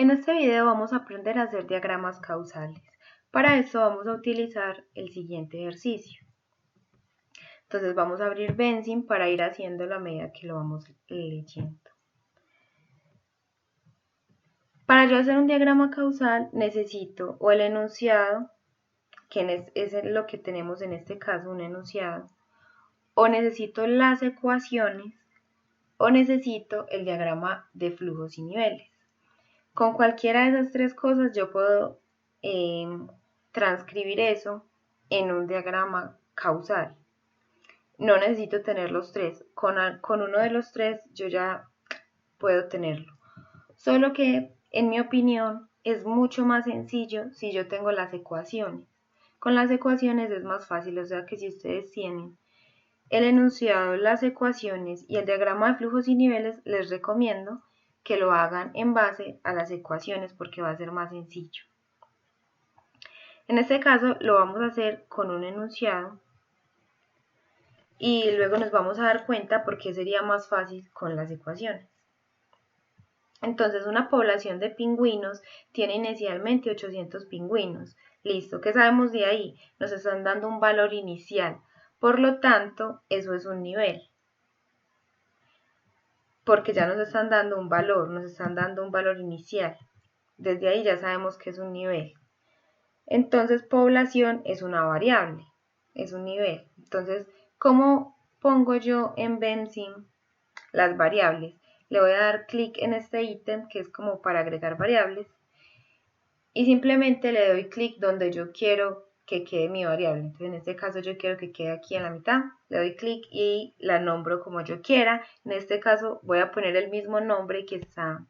En este video vamos a aprender a hacer diagramas causales. Para eso vamos a utilizar el siguiente ejercicio. Entonces vamos a abrir Vensim para ir haciéndolo a medida que lo vamos leyendo. Para yo hacer un diagrama causal necesito o el enunciado, que es lo que tenemos en este caso, un enunciado, o necesito las ecuaciones, o necesito el diagrama de flujos y niveles. Con cualquiera de esas tres cosas yo puedo transcribir eso en un diagrama causal. No necesito tener los tres. Con uno de los tres yo ya puedo tenerlo. Solo que, en mi opinión, es mucho más sencillo si yo tengo las ecuaciones. Con las ecuaciones es más fácil, o sea que si ustedes tienen el enunciado, las ecuaciones y el diagrama de flujos y niveles, les recomiendo que lo hagan en base a las ecuaciones porque va a ser más sencillo. En este caso lo vamos a hacer con un enunciado y luego nos vamos a dar cuenta por qué sería más fácil con las ecuaciones. Entonces una población de pingüinos tiene inicialmente 800 pingüinos. Listo, ¿qué sabemos de ahí? Nos están dando un valor inicial, por lo tanto eso es un nivel. Porque ya nos están dando un valor inicial. Desde ahí ya sabemos que es un nivel. Entonces, población es una variable, es un nivel. Entonces, ¿cómo pongo yo en Vensim las variables? Le voy a dar clic en este ítem que es como para agregar variables y simplemente le doy clic donde yo quiero que quede mi variable. Entonces, en este caso yo quiero que quede aquí en la mitad, le doy clic y la nombro como yo quiera. En este caso voy a poner el mismo nombre que está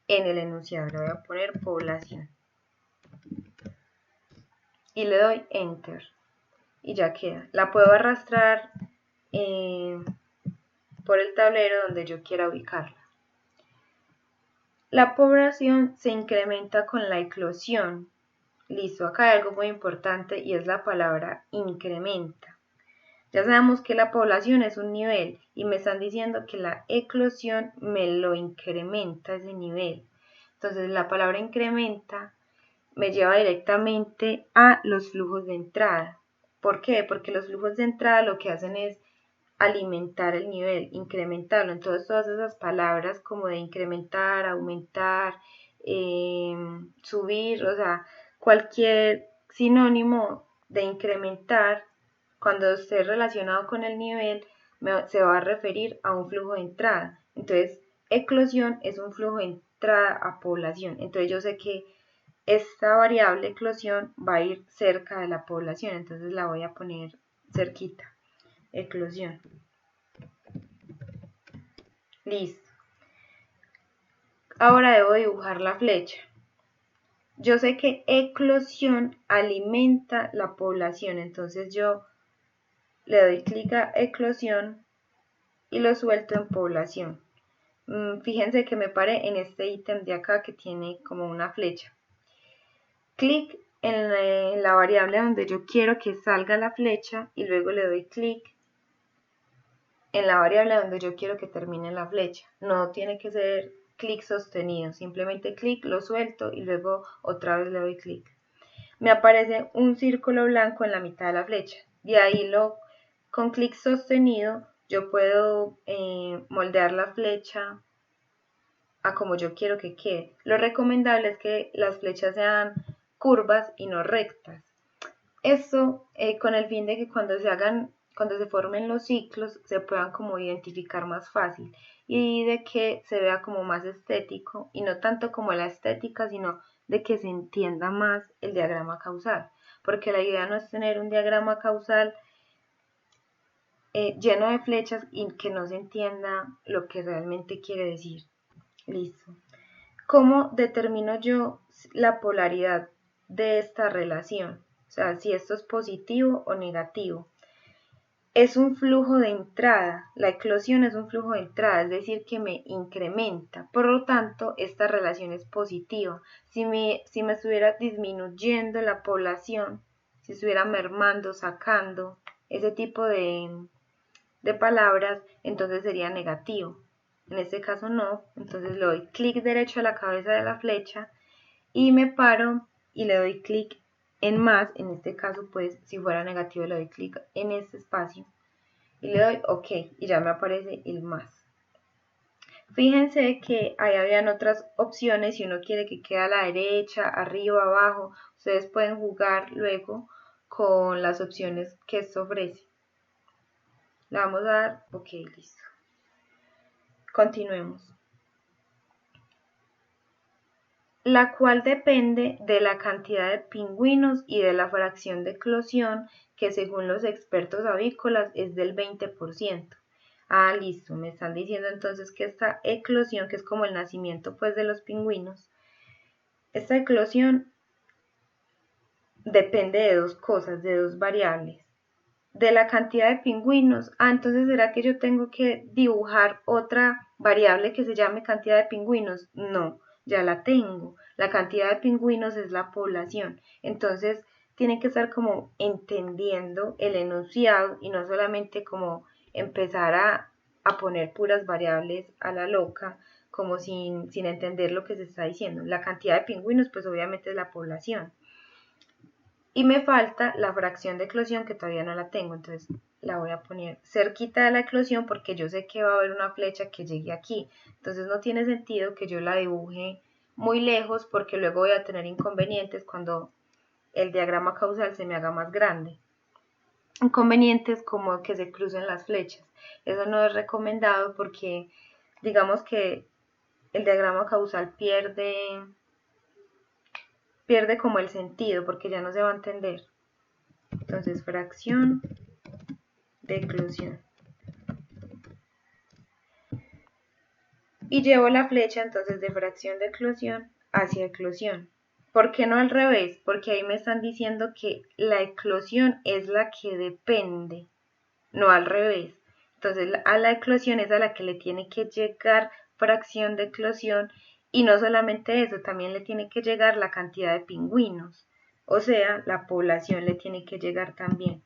en el enunciado, le voy a poner población. Y le doy Enter. Y ya queda. La puedo arrastrar por el tablero donde yo quiera ubicarla. La población se incrementa con la eclosión. Listo, acá hay algo muy importante y es la palabra incrementa. Ya sabemos que la población es un nivel y me están diciendo que la eclosión me lo incrementa ese nivel. Entonces la palabra incrementa me lleva directamente a los flujos de entrada. ¿Por qué? Porque los flujos de entrada lo que hacen es alimentar el nivel, incrementarlo. Entonces todas esas palabras como de incrementar, aumentar, subir, o sea, cualquier sinónimo de incrementar, cuando esté relacionado con el nivel, se va a referir a un flujo de entrada. Entonces, eclosión es un flujo de entrada a población. Entonces yo sé que esta variable eclosión va a ir cerca de la población, entonces la voy a poner cerquita. Eclosión. Listo. Ahora debo dibujar la flecha. Yo sé que eclosión alimenta la población, entonces yo le doy clic a eclosión y lo suelto en población. Fíjense que me paré en este ítem de acá que tiene como una flecha. Clic en la variable donde yo quiero que salga la flecha y luego le doy clic en la variable donde yo quiero que termine la flecha. No tiene que ser clic sostenido, simplemente clic, lo suelto y luego otra vez le doy clic. Me aparece un círculo blanco en la mitad de la flecha. De ahí con clic sostenido yo puedo moldear la flecha a como yo quiero que quede. Lo recomendable es que las flechas sean curvas y no rectas. Esto con el fin de que cuando se formen los ciclos se puedan como identificar más fácil y de que se vea como más estético y no tanto como la estética, sino de que se entienda más el diagrama causal, porque la idea no es tener un diagrama causal lleno de flechas y que no se entienda lo que realmente quiere decir. Listo. ¿Cómo determino yo la polaridad de esta relación? O sea, si esto es positivo o negativo. Es un flujo de entrada, la eclosión es un flujo de entrada, es decir, que me incrementa. Por lo tanto, esta relación es positiva. Si me estuviera disminuyendo la población, si estuviera mermando, sacando, ese tipo de palabras, entonces sería negativo. en este caso no, entonces le doy clic derecho a la cabeza de la flecha y me paro y le doy clic en más, en este caso pues si fuera negativo le doy clic en este espacio y le doy OK y ya me aparece el más. Fíjense que ahí habían otras opciones, si uno quiere que quede a la derecha, arriba, abajo, ustedes pueden jugar luego con las opciones que esto ofrece. Le vamos a dar OK, listo. Continuemos. La cual depende de la cantidad de pingüinos y de la fracción de eclosión, que según los expertos avícolas es del 20%. Ah, listo, me están diciendo entonces que esta eclosión, que es como el nacimiento pues de los pingüinos, esta eclosión depende de dos cosas, de dos variables. De la cantidad de pingüinos, entonces ¿será que yo tengo que dibujar otra variable que se llame cantidad de pingüinos? No, ya la tengo. La cantidad de pingüinos es la población. Entonces tienen que estar como entendiendo el enunciado y no solamente como empezar a poner puras variables a la loca, como sin entender lo que se está diciendo. La cantidad de pingüinos pues obviamente es la población. Y me falta la fracción de eclosión que todavía no la tengo, entonces la voy a poner cerquita de la eclosión porque yo sé que va a haber una flecha que llegue aquí. Entonces no tiene sentido que yo la dibuje muy lejos porque luego voy a tener inconvenientes cuando el diagrama causal se me haga más grande. Inconvenientes como que se crucen las flechas. Eso no es recomendado porque digamos que el diagrama causal pierde como el sentido porque ya no se va a entender. Entonces, fracción de eclosión. Y llevo la flecha entonces de fracción de eclosión hacia eclosión. ¿Por qué no al revés? Porque ahí me están diciendo que la eclosión es la que depende, no al revés. Entonces a la eclosión es a la que le tiene que llegar fracción de eclosión y no solamente eso, también le tiene que llegar la cantidad de pingüinos. O sea, la población le tiene que llegar también.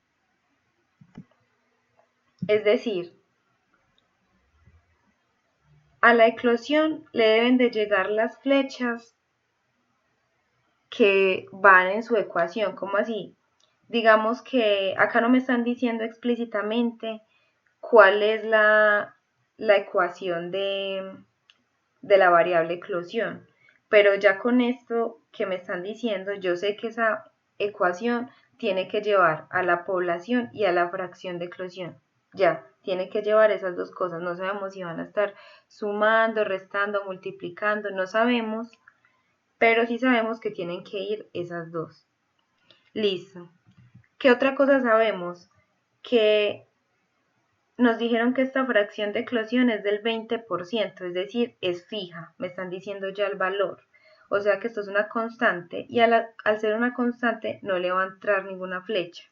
Es decir, a la eclosión le deben de llegar las flechas que van en su ecuación. ¿Cómo así? Digamos que acá no me están diciendo explícitamente cuál es la ecuación de la variable eclosión, pero ya con esto que me están diciendo, yo sé que esa ecuación tiene que llevar a la población y a la fracción de eclosión. Ya, tiene que llevar esas dos cosas. No sabemos si van a estar sumando, restando, multiplicando, no sabemos, pero sí sabemos que tienen que ir esas dos. Listo. ¿Qué otra cosa sabemos? Que nos dijeron que esta fracción de eclosión es del 20%, es decir, es fija, me están diciendo ya el valor. O sea que esto es una constante y al ser una constante no le va a entrar ninguna flecha.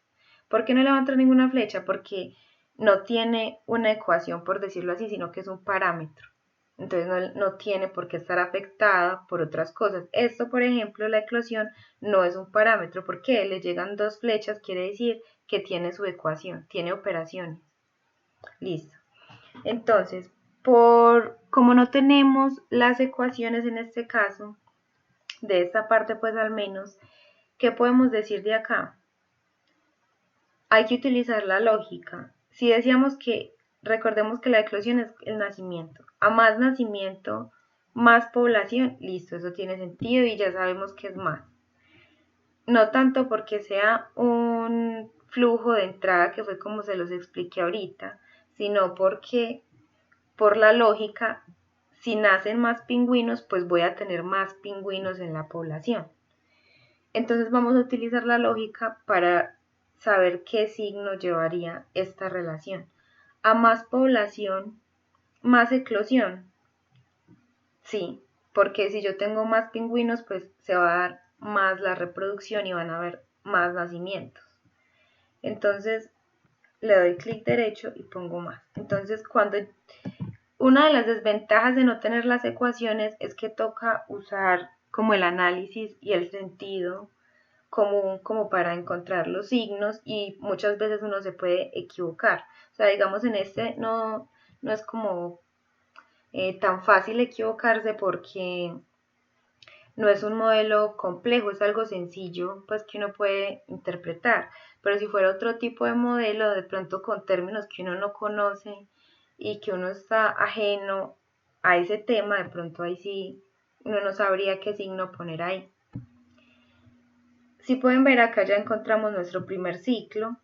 ¿Por qué no le va a entrar ninguna flecha? Porque no tiene una ecuación, por decirlo así, sino que es un parámetro. Entonces no tiene por qué estar afectada por otras cosas. Esto, por ejemplo, la eclosión no es un parámetro porque le llegan dos flechas, quiere decir que tiene su ecuación, tiene operaciones. Listo. Entonces, como no tenemos las ecuaciones en este caso, de esta parte pues al menos, ¿qué podemos decir de acá? Hay que utilizar la lógica. Si decíamos que, recordemos que la eclosión es el nacimiento. A más nacimiento, más población, listo, eso tiene sentido y ya sabemos que es más. No tanto porque sea un flujo de entrada, que fue como se los expliqué ahorita, sino porque por la lógica, si nacen más pingüinos, pues voy a tener más pingüinos en la población. Entonces vamos a utilizar la lógica para saber qué signo llevaría esta relación. A más población, más eclosión. Sí, porque si yo tengo más pingüinos, pues se va a dar más la reproducción y van a haber más nacimientos. Entonces le doy clic derecho y pongo más. Entonces una de las desventajas de no tener las ecuaciones es que toca usar como el análisis y el sentido común como para encontrar los signos y muchas veces uno se puede equivocar. O sea, digamos en este no es como tan fácil equivocarse porque no es un modelo complejo, es algo sencillo, pues que uno puede interpretar. Pero si fuera otro tipo de modelo, de pronto con términos que uno no conoce y que uno está ajeno a ese tema, de pronto ahí sí uno no sabría qué signo poner ahí. Si pueden ver, acá ya encontramos nuestro primer ciclo.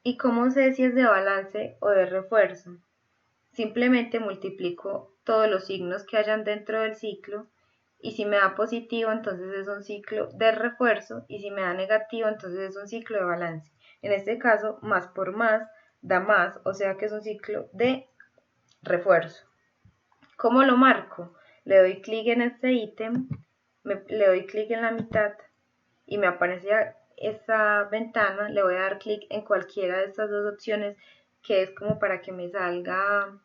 ¿Y cómo sé si es de balance o de refuerzo? Simplemente multiplico todos los signos que hayan dentro del ciclo y si me da positivo entonces es un ciclo de refuerzo y si me da negativo entonces es un ciclo de balance. En este caso, más por más da más, o sea que es un ciclo de refuerzo. ¿Cómo lo marco? Le doy clic en este ítem, le doy clic en la mitad y me aparece esta ventana. Le voy a dar clic en cualquiera de estas dos opciones, que es como para que me salga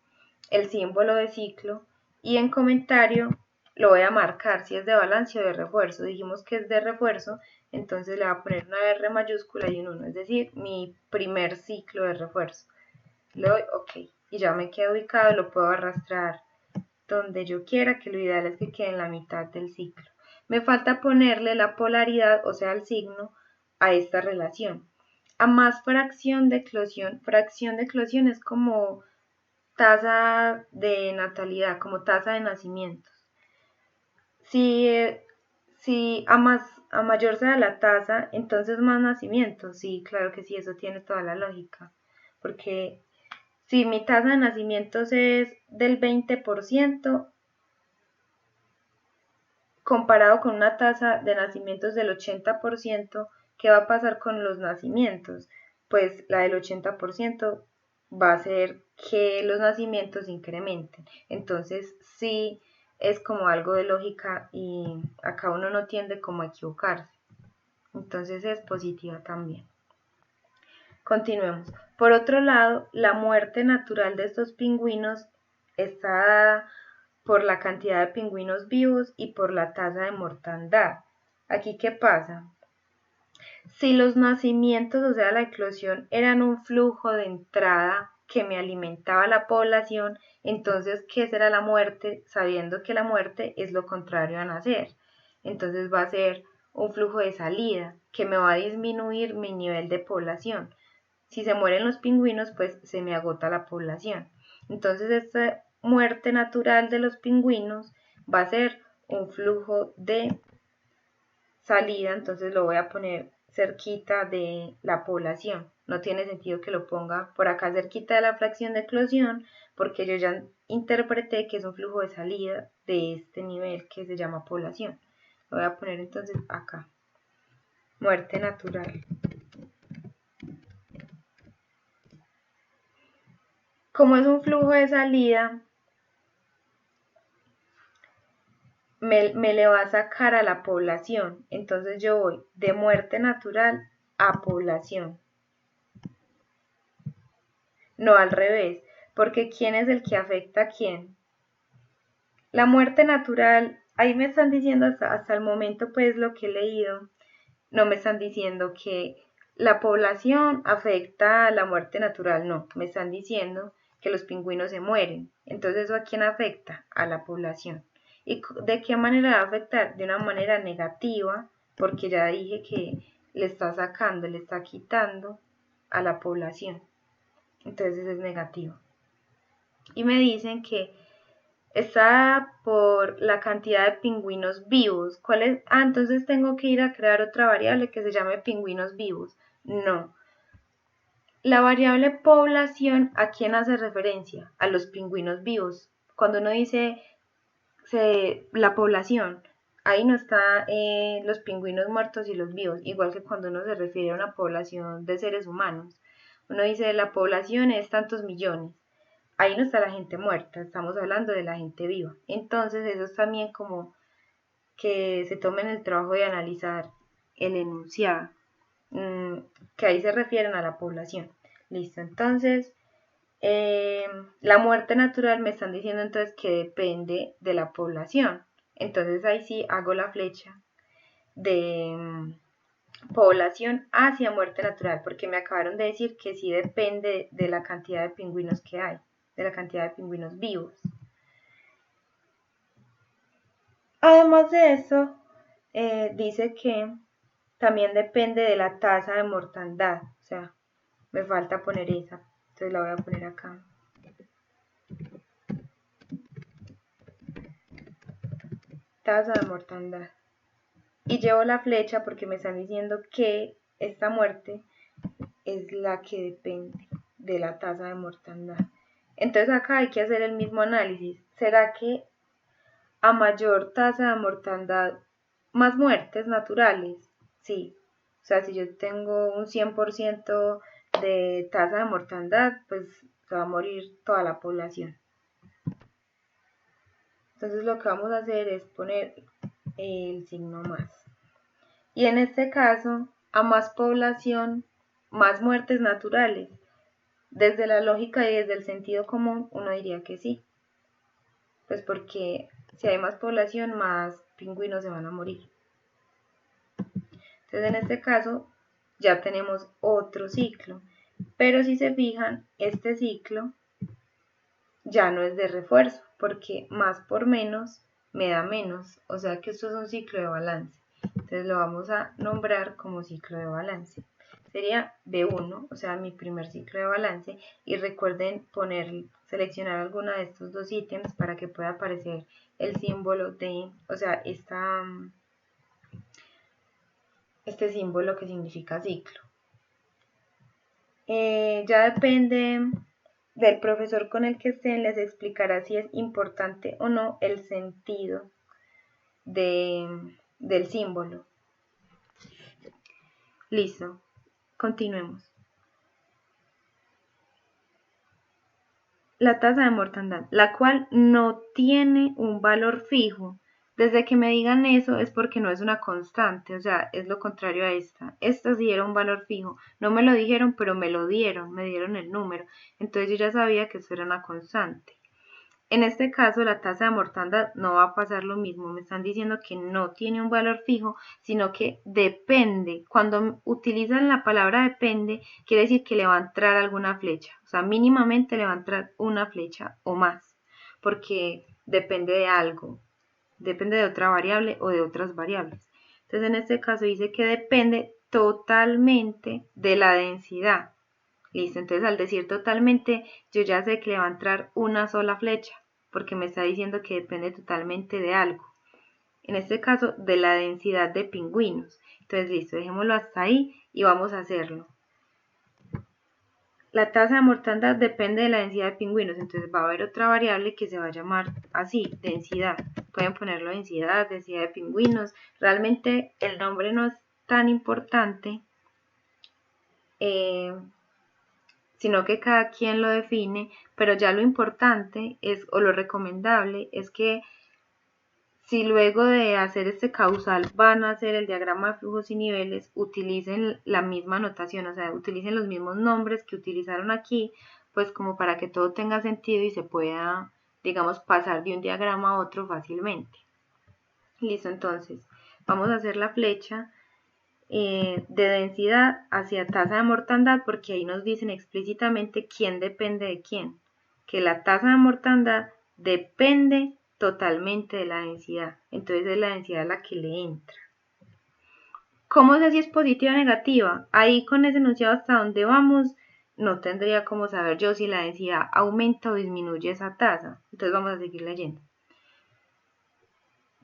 el símbolo de ciclo, y en comentario lo voy a marcar si es de balance o de refuerzo. Dijimos que es de refuerzo, entonces le voy a poner una R mayúscula y un 1, es decir, mi primer ciclo de refuerzo. Le doy OK y ya me queda ubicado, lo puedo arrastrar donde yo quiera, que lo ideal es que quede en la mitad del ciclo. Me falta ponerle la polaridad, o sea, el signo, a esta relación. A más fracción de eclosión es como tasa de natalidad, como tasa de nacimientos. Si a mayor sea la tasa, entonces más nacimientos. Sí, claro que sí, eso tiene toda la lógica. Porque si mi tasa de nacimientos es del 20%, comparado con una tasa de nacimientos del 80%, ¿qué va a pasar con los nacimientos? Pues la del 80% va a hacer que los nacimientos incrementen. Entonces sí es como algo de lógica y acá uno no tiende como a equivocarse. Entonces es positiva también. Continuemos. Por otro lado, la muerte natural de estos pingüinos está dada por la cantidad de pingüinos vivos y por la tasa de mortandad. Aquí, ¿qué pasa? Si los nacimientos, o sea, la eclosión, eran un flujo de entrada que me alimentaba la población, entonces, ¿qué será la muerte? Sabiendo que la muerte es lo contrario a nacer. Entonces va a ser un flujo de salida que me va a disminuir mi nivel de población. Si se mueren los pingüinos, pues se me agota la población. Entonces, esta muerte natural de los pingüinos va a ser un flujo de salida, entonces lo voy a poner cerquita de la población. No tiene sentido que lo ponga por acá cerquita de la fracción de eclosión, porque yo ya interpreté que es un flujo de salida de este nivel que se llama población. Lo voy a poner entonces acá. Muerte natural. Como es un flujo de salida, me le va a sacar a la población. Entonces yo voy de muerte natural a población. No al revés, porque ¿quién es el que afecta a quién? La muerte natural, ahí me están diciendo hasta el momento, pues lo que he leído, no me están diciendo que la población afecta a la muerte natural, no, me están diciendo que los pingüinos se mueren. Entonces, ¿eso a quién afecta? A la población. ¿Y de qué manera va a afectar? De una manera negativa, porque ya dije que le está sacando, le está quitando a la población. Entonces es negativo. Y me dicen que está por la cantidad de pingüinos vivos. ¿Cuál es? Ah, entonces tengo que ir a crear otra variable que se llame pingüinos vivos. No. La variable población, ¿a quién hace referencia? A los pingüinos vivos. Cuando uno dice la población, ahí no está los pingüinos muertos y los vivos, igual que cuando uno se refiere a una población de seres humanos. Uno dice la población es tantos millones. Ahí no está la gente muerta, estamos hablando de la gente viva. Entonces eso es también como que se tomen el trabajo de analizar el enunciado, que ahí se refieren a la población. Listo, entonces la muerte natural me están diciendo entonces que depende de la población. Entonces ahí sí hago la flecha de población hacia muerte natural, porque me acabaron de decir que sí depende de la cantidad de pingüinos que hay. de la cantidad de pingüinos vivos. Además de eso, dice que también depende de la tasa de mortandad, o sea, me falta poner esa, entonces la voy a poner acá. Tasa de mortandad. Y llevo la flecha porque me están diciendo que esta muerte es la que depende de la tasa de mortandad. Entonces acá hay que hacer el mismo análisis. ¿Será que a mayor tasa de mortandad, más muertes naturales? Sí. O sea, si yo tengo un 100% de tasa de mortandad, pues se va a morir toda la población. Entonces lo que vamos a hacer es poner el signo más. Y en este caso, a más población, más muertes naturales. Desde la lógica y desde el sentido común, uno diría que sí. Pues porque si hay más población, más pingüinos se van a morir. Entonces en este caso ya tenemos otro ciclo. Pero si se fijan, este ciclo ya no es de refuerzo, porque más por menos me da menos. O sea que esto es un ciclo de balance. Entonces lo vamos a nombrar como ciclo de balance. Sería B1, o sea, mi primer ciclo de balance. Y recuerden seleccionar alguno de estos dos ítems para que pueda aparecer el símbolo de, o sea, este símbolo que significa ciclo. Ya depende del profesor con el que estén, les explicará si es importante o no el sentido del símbolo. Listo, continuemos. La tasa de mortandad, la cual no tiene un valor fijo. Desde que me digan eso es porque no es una constante, o sea, es lo contrario a esta. Esta sí era un valor fijo, no me lo dijeron, pero me lo dieron, me dieron el número. Entonces yo ya sabía que eso era una constante. En este caso, la tasa de mortandad no va a pasar lo mismo. Me están diciendo que no tiene un valor fijo, sino que depende. Cuando utilizan la palabra depende, quiere decir que le va a entrar alguna flecha. O sea, mínimamente le va a entrar una flecha o más, porque depende de algo. Depende de otra variable o de otras variables. Entonces, en este caso dice que depende totalmente de la densidad. Listo, entonces al decir totalmente, yo ya sé que le va a entrar una sola flecha, porque me está diciendo que depende totalmente de algo. En este caso, de la densidad de pingüinos. Entonces, listo, dejémoslo hasta ahí y vamos a hacerlo. La tasa de mortandad depende de la densidad de pingüinos, entonces va a haber otra variable que se va a llamar así, densidad. Pueden ponerlo densidad de pingüinos. Realmente el nombre no es tan importante, sino que cada quien lo define, pero ya lo importante es, o lo recomendable, es que si luego de hacer este causal van a hacer el diagrama de flujos y niveles, utilicen la misma notación, o sea, utilicen los mismos nombres que utilizaron aquí, pues como para que todo tenga sentido y se pueda, digamos, pasar de un diagrama a otro fácilmente. Listo, entonces, vamos a hacer la flecha de densidad hacia tasa de mortandad, porque ahí nos dicen explícitamente quién depende de quién, que la tasa de mortandad depende totalmente de la densidad, entonces es la densidad la que le entra. ¿Cómo sé si es positiva o negativa? Ahí con ese enunciado hasta donde vamos, no tendría como saber yo si la densidad aumenta o disminuye esa tasa, entonces vamos a seguir leyendo.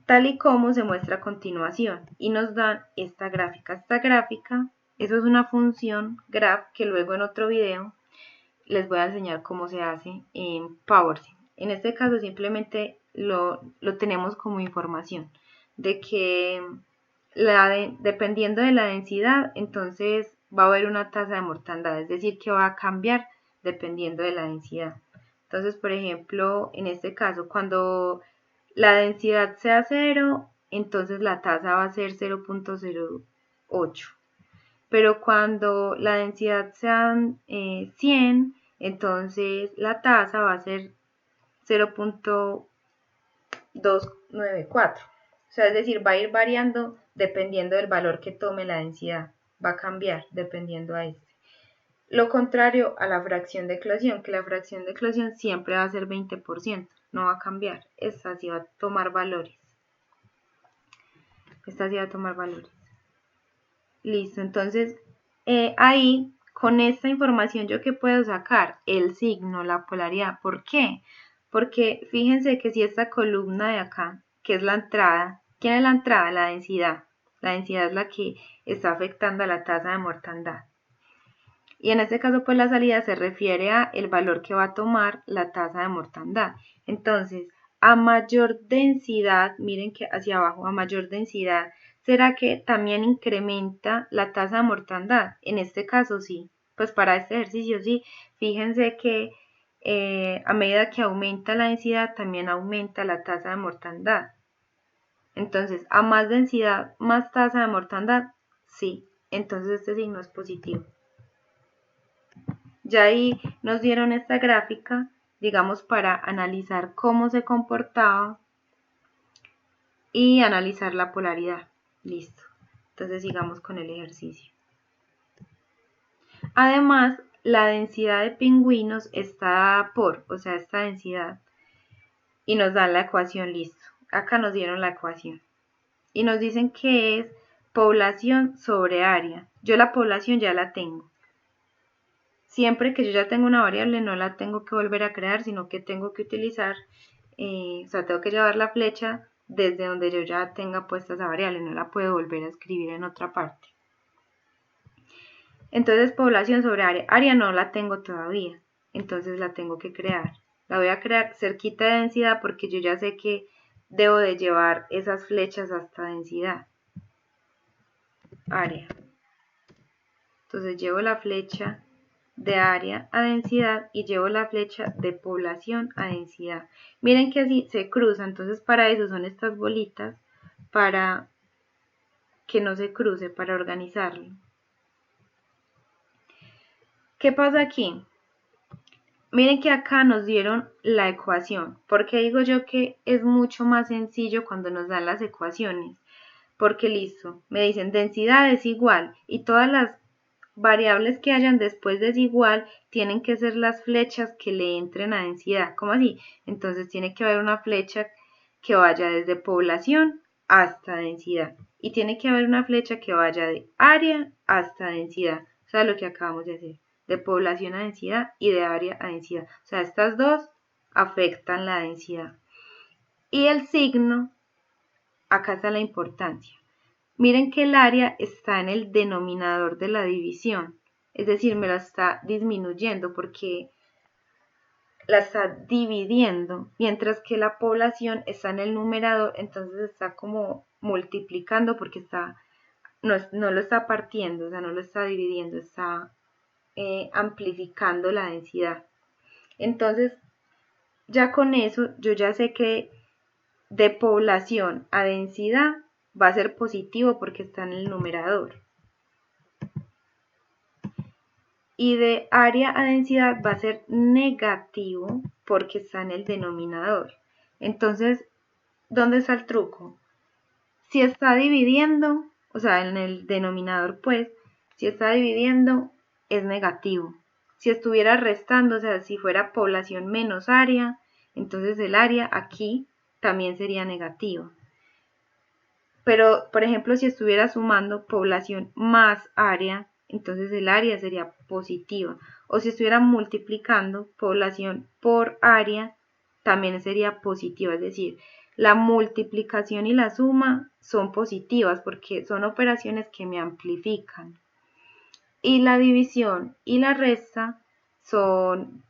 Tal y como se muestra a continuación, y nos dan esta gráfica. Esta gráfica, eso es una función graph que luego en otro video les voy a enseñar cómo se hace en PowerShell. En este caso simplemente lo tenemos como información de que dependiendo de la densidad, entonces va a haber una tasa de mortandad, es decir, que va a cambiar dependiendo de la densidad. Entonces, por ejemplo, en este caso, cuando la densidad sea 0, entonces la tasa va a ser 0.08. Pero cuando la densidad sea 100, entonces la tasa va a ser 0.294. O sea, es decir, va a ir variando dependiendo del valor que tome la densidad. Va a cambiar dependiendo a este. lo contrario a la fracción de eclosión, que la fracción de eclosión siempre va a ser 20%, no va a cambiar, esta sí va a tomar valores. Esta sí va a tomar valores. Listo, entonces ahí con esta información yo qué puedo sacar, el signo, la polaridad. ¿Por qué? Porque fíjense que si esta columna de acá, que es la entrada, ¿quién es la entrada? La densidad. La densidad es la que está afectando a la tasa de mortandad. Y en este caso, pues la salida se refiere a el valor que va a tomar la tasa de mortandad. Entonces, a mayor densidad, miren que hacia abajo, a mayor densidad, ¿será que también incrementa la tasa de mortandad? En este caso sí, pues para este ejercicio sí. Fíjense que a medida que aumenta la densidad, también aumenta la tasa de mortandad. Entonces, a más densidad, más tasa de mortandad, sí. Entonces este signo es positivo. Ya ahí nos dieron esta gráfica, digamos, para analizar cómo se comportaba y analizar la polaridad. Listo. Entonces sigamos con el ejercicio. Además, la densidad de pingüinos está dada por, o sea, esta densidad, y nos dan la ecuación, listo. Acá nos dieron la ecuación. Y nos dicen que es población sobre área. Yo la población ya la tengo. Siempre que yo ya tengo una variable no la tengo que volver a crear, sino que tengo que utilizar, o sea, tengo que llevar la flecha desde donde yo ya tenga puesta esa variable, no la puedo volver a escribir en otra parte. Entonces, población sobre área. Área no la tengo todavía, entonces la tengo que crear. La voy a crear cerquita de densidad porque yo ya sé que debo de llevar esas flechas hasta densidad. Área. Entonces llevo la flecha de área a densidad y llevo la flecha de población a densidad. Miren que así se cruza, entonces para eso son estas bolitas, para que no se cruce, para organizarlo. ¿Qué pasa aquí? Miren que acá nos dieron la ecuación. ¿Por qué digo yo que es mucho más sencillo cuando nos dan las ecuaciones? Porque listo, me dicen densidad es igual y todas las variables que hayan después de desigual tienen que ser las flechas que le entren a densidad. ¿Cómo así? Entonces tiene que haber una flecha que vaya desde población hasta densidad. Y tiene que haber una flecha que vaya de área hasta densidad. O sea, lo que acabamos de hacer. De población a densidad y de área a densidad. O sea, estas dos afectan la densidad. Y el signo, acá está la importancia. Miren que el área está en el denominador de la división, es decir, me la está disminuyendo porque la está dividiendo, mientras que la población está en el numerador, entonces está como multiplicando porque está, no lo está partiendo, o sea, no lo está dividiendo, está amplificando la densidad. Entonces, ya con eso, yo ya sé que de población a densidad va a ser positivo porque está en el numerador. Y de área a densidad va a ser negativo porque está en el denominador. Entonces, ¿dónde está el truco? Si está dividiendo, o sea, en el denominador, pues, si está dividiendo, es negativo. Si estuviera restando, o sea, si fuera población menos área, entonces el área aquí también sería negativo. Pero, por ejemplo, si estuviera sumando población más área, entonces el área sería positiva. O si estuviera multiplicando población por área, también sería positiva. Es decir, la multiplicación y la suma son positivas porque son operaciones que me amplifican. Y la división y la resta son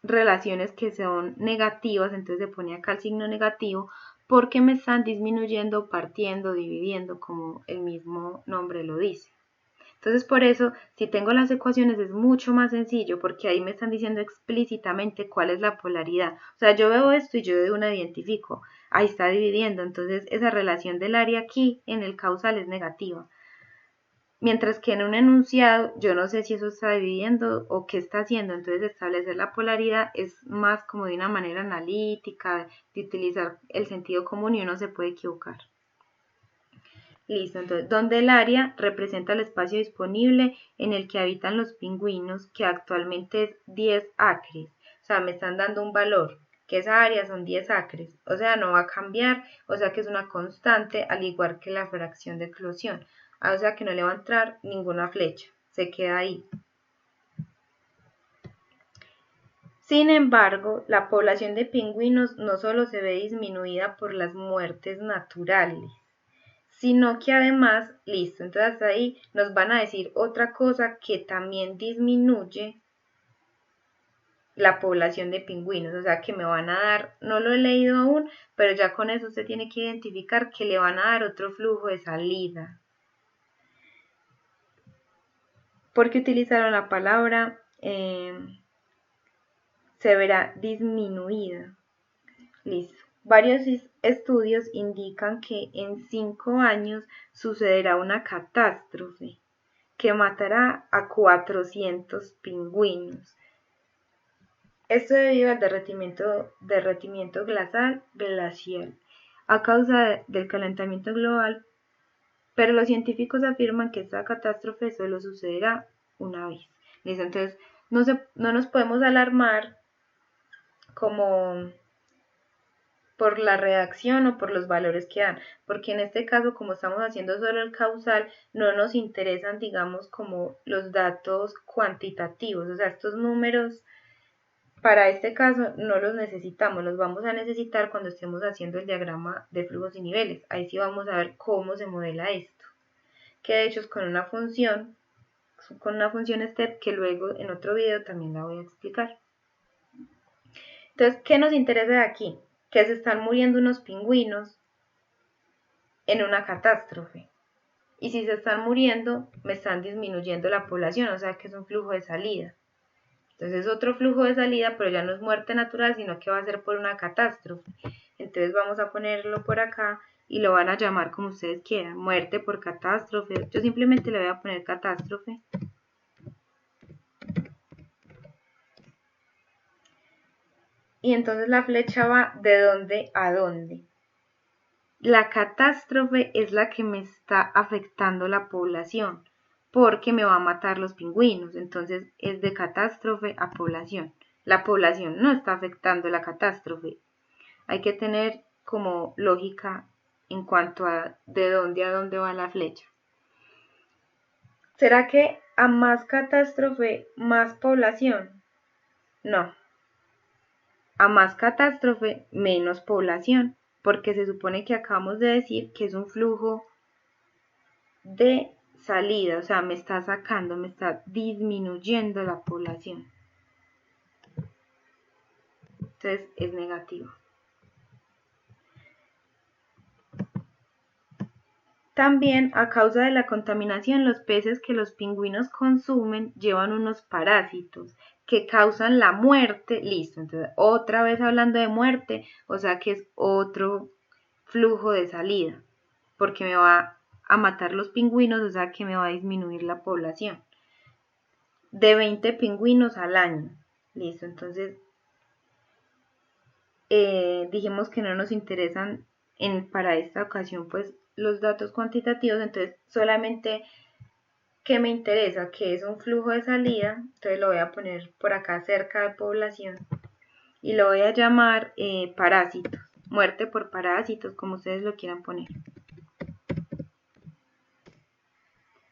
relaciones que son negativas, entonces se pone acá el signo negativo porque me están disminuyendo, partiendo, dividiendo, como el mismo nombre lo dice. Entonces por eso, si tengo las ecuaciones es mucho más sencillo porque ahí me están diciendo explícitamente cuál es la polaridad. O sea, yo veo esto y yo de una identifico, ahí está dividiendo, entonces esa relación del área aquí en el causal es negativa. Mientras que en un enunciado yo no sé si eso está dividiendo o qué está haciendo, entonces establecer la polaridad es más como de una manera analítica, de utilizar el sentido común y uno se puede equivocar. Listo, entonces, donde el área representa el espacio disponible en el que habitan los pingüinos, que actualmente es 10 acres. O sea, me están dando un valor, que esa área son 10 acres. O sea, no va a cambiar, o sea que es una constante, al igual que la fracción de eclosión. O sea que no le va a entrar ninguna flecha, se queda ahí. Sin embargo, la población de pingüinos no solo se ve disminuida por las muertes naturales, sino que además, listo, entonces ahí nos van a decir otra cosa que también disminuye la población de pingüinos, o sea que me van a dar, no lo he leído aún, pero ya con eso usted tiene que identificar que le van a dar otro flujo de salida. Porque utilizaron la palabra se verá disminuida. Listo. Varios estudios indican que en 5 años sucederá una catástrofe que matará a 400 pingüinos. Esto debido al derretimiento glacial a causa del calentamiento global, pero los científicos afirman que esta catástrofe solo sucederá una vez. ¿Listo? Entonces, no nos podemos alarmar como por la reacción o por los valores que dan, porque en este caso, como estamos haciendo solo el causal, no nos interesan, digamos, como los datos cuantitativos, o sea, estos números, para este caso no los necesitamos, los vamos a necesitar cuando estemos haciendo el diagrama de flujos y niveles, ahí sí vamos a ver cómo se modela esto, que de hecho es con una función step, que luego en otro video también la voy a explicar. Entonces, ¿qué nos interesa de aquí? Que se están muriendo unos pingüinos en una catástrofe. Y si se están muriendo, me están disminuyendo la población, o sea que es un flujo de salida. Entonces es otro flujo de salida, pero ya no es muerte natural, sino que va a ser por una catástrofe. Entonces vamos a ponerlo por acá y lo van a llamar como ustedes quieran, muerte por catástrofe. Yo simplemente le voy a poner catástrofe. Y entonces la flecha va de dónde a dónde. La catástrofe es la que me está afectando la población, porque me va a matar los pingüinos, entonces es de catástrofe a población. La población no está afectando la catástrofe. Hay que tener como lógica en cuanto a dónde va la flecha. ¿Será que a más catástrofe, más población? No. A más catástrofe, menos población, porque se supone que acabamos de decir que es un flujo de salida, o sea, me está sacando, me está disminuyendo la población. Entonces es negativo. También, a causa de la contaminación, los peces que los pingüinos consumen llevan unos parásitos que causan la muerte. Listo, entonces otra vez hablando de muerte, o sea que es otro flujo de salida, porque me va a matar los pingüinos, o sea que me va a disminuir la población. De 20 pingüinos al año. Listo, entonces dijimos que no nos interesan para esta ocasión pues los datos cuantitativos, entonces solamente que me interesa, que es un flujo de salida, entonces lo voy a poner por acá cerca de población y lo voy a llamar parásitos, muerte por parásitos, como ustedes lo quieran poner.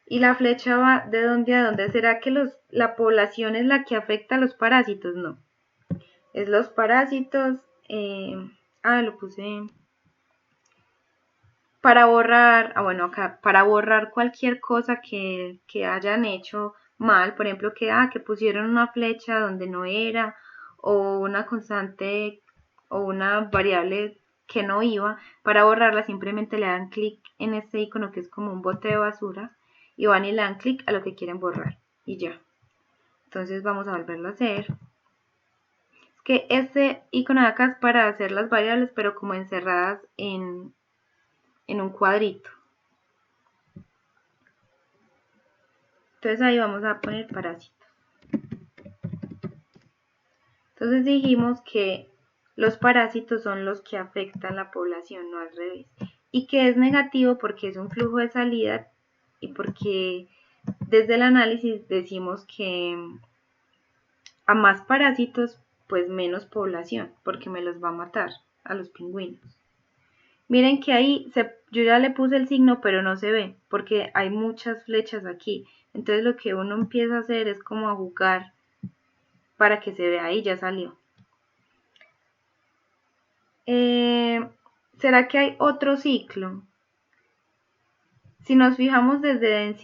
Y la flecha va de dónde a dónde. ¿Será que la población es la que afecta a los parásitos? No, es los parásitos, lo puse para borrar, bueno acá, para borrar cualquier cosa que hayan hecho mal, por ejemplo que pusieron una flecha donde no era, o una constante o una variable que no iba, para borrarla simplemente le dan clic en este icono que es como un bote de basura y van y le dan clic a lo que quieren borrar y ya. Entonces vamos a volverlo a hacer. Es que este icono de acá es para hacer las variables pero como encerradas en un cuadrito. Entonces ahí vamos a poner parásitos. Entonces dijimos que los parásitos son los que afectan la población, no al revés. y que es negativo porque es un flujo de salida y porque desde el análisis decimos que a más parásitos pues menos población porque me los va a matar a los pingüinos. Miren que ahí yo ya le puse el signo pero no se ve porque hay muchas flechas aquí. Entonces lo que uno empieza a hacer es como a jugar para que se vea ahí, ya salió. ¿Será que hay otro ciclo? Si nos fijamos desde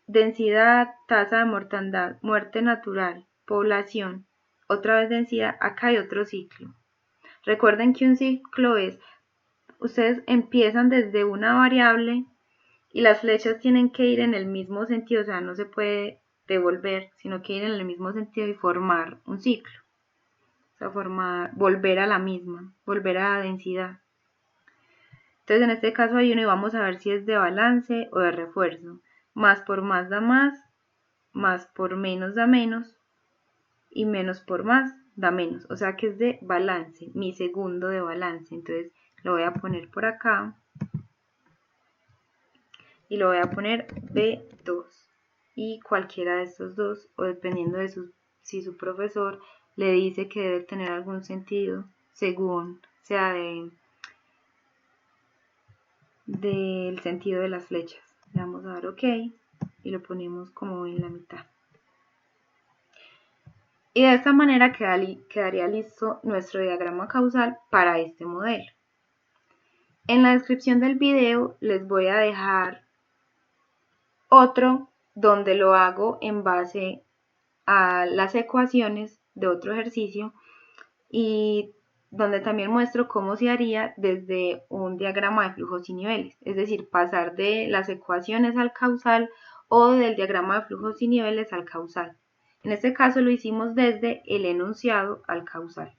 densidad, tasa de mortandad, muerte natural, población, otra vez densidad, acá hay otro ciclo. Recuerden que un ciclo es, ustedes empiezan desde una variable y las flechas tienen que ir en el mismo sentido, o sea, no se puede devolver, sino que ir en el mismo sentido y formar un ciclo. O sea, volver a la misma, volver a la densidad. Entonces en este caso hay uno y vamos a ver si es de balance o de refuerzo. Más por más da más por menos da menos y menos por más da menos. O sea que es de balance, mi segundo de balance. Entonces lo voy a poner por acá y lo voy a poner B2. Y cualquiera de estos dos, o dependiendo de si su profesor le dice que debe tener algún sentido, según sea del sentido de las flechas. Le vamos a dar OK y lo ponemos como en la mitad. Y de esta manera quedaría listo nuestro diagrama causal para este modelo. En la descripción del video les voy a dejar otro donde lo hago en base a las ecuaciones de otro ejercicio y donde también muestro cómo se haría desde un diagrama de flujos y niveles, es decir, pasar de las ecuaciones al causal o del diagrama de flujos y niveles al causal. En este caso lo hicimos desde el enunciado al causal.